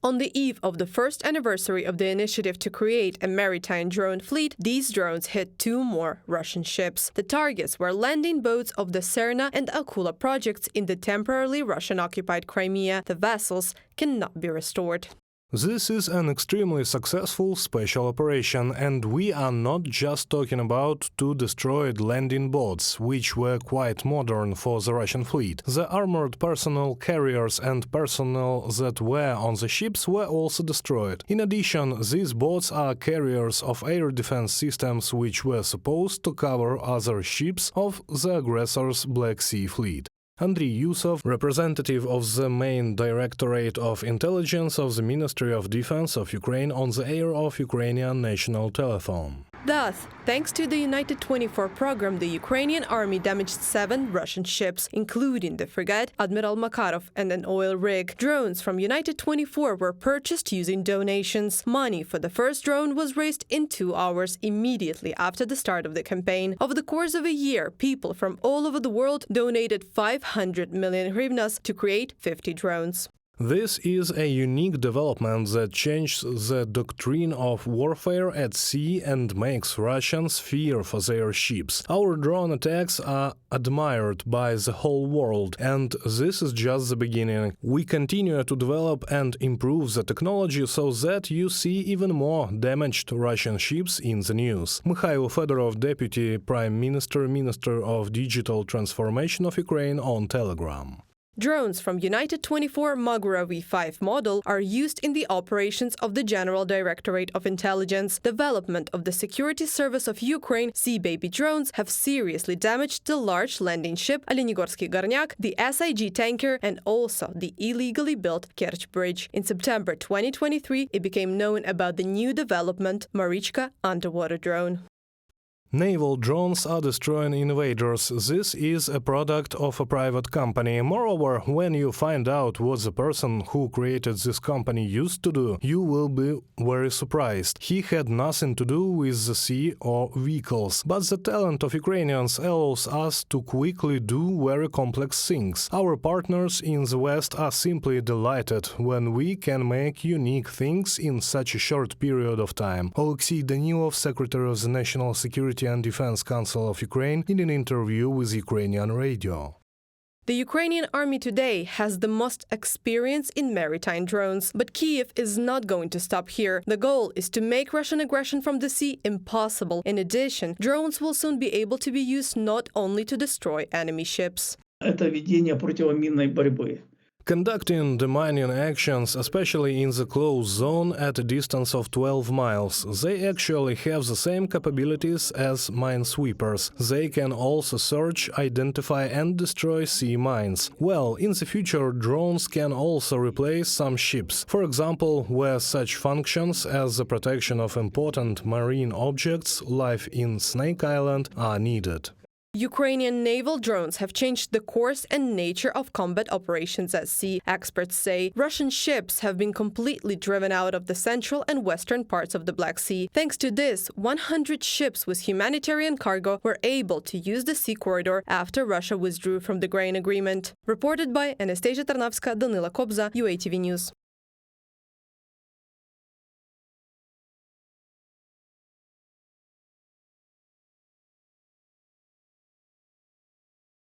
On the eve of the first anniversary of the initiative to create a maritime drone fleet, these drones hit 2 more Russian ships. The targets were landing boats of the Serna and Akula projects in the temporarily Russian-occupied Crimea. The vessels cannot be restored. This is an extremely successful special operation, and we are not just talking about 2 destroyed landing boats, which were quite modern for the Russian fleet. The armored personnel carriers and personnel that were on the ships were also destroyed. In addition, these boats are carriers of air defense systems which were supposed to cover other ships of the aggressor's Black Sea fleet. Andriy Yusov, representative of the main Directorate of Intelligence of the Ministry of Defense of Ukraine, on the air of Ukrainian national telephone. Thus, thanks to the United 24 program, the Ukrainian army damaged 7 Russian ships, including the frigate Admiral Makarov and an oil rig. Drones from United 24 were purchased using donations. Money for the first drone was raised in 2 hours immediately after the start of the campaign. Over the course of a year, people from all over the world donated 500 million hryvnias to create 50 drones. This is a unique development that changes the doctrine of warfare at sea and makes Russians fear for their ships. Our drone attacks are admired by the whole world, and this is just the beginning. We continue to develop and improve the technology so that you see even more damaged Russian ships in the news. Mikhail Fedorov, Deputy Prime Minister, Minister of Digital Transformation of Ukraine, on Telegram. Drones from United 24 Magura V5 model are used in the operations of the General Directorate of Intelligence. Development of the Security Service of Ukraine Sea Baby drones have seriously damaged the large landing ship Olenigorskiy Gornyak, the SIG tanker, and also the illegally built Kerch Bridge. In September 2023, it became known about the new development, Marichka underwater drone. Naval drones are destroying invaders. This is a product of a private company. Moreover, when you find out what the person who created this company used to do, you will be very surprised. He had nothing to do with the sea or vehicles. But the talent of Ukrainians allows us to quickly do very complex things. Our partners in the West are simply delighted when we can make unique things in such a short period of time. Alexei Danilov, Secretary of the National Security and Defense Council of Ukraine, in an interview with Ukrainian radio. The Ukrainian army today has the most experience in maritime drones, but Kyiv is not going to stop here. The goal is to make Russian aggression from the sea impossible. In addition, drones will soon be able to be used not only to destroy enemy ships. Это ведение противоминной борьбы. Conducting demining actions, especially in the close zone at a distance of 12 miles, they actually have the same capabilities as minesweepers. They can also search, identify and destroy sea mines. Well, in the future, drones can also replace some ships, for example, where such functions as the protection of important marine objects, life in Snake Island, are needed. Ukrainian naval drones have changed the course and nature of combat operations at sea. Experts say Russian ships have been completely driven out of the central and western parts of the Black Sea. Thanks to this, 100 ships with humanitarian cargo were able to use the sea corridor after Russia withdrew from the grain agreement. Reported by Anastasia Tarnavska, Danila Kobza, UATV News.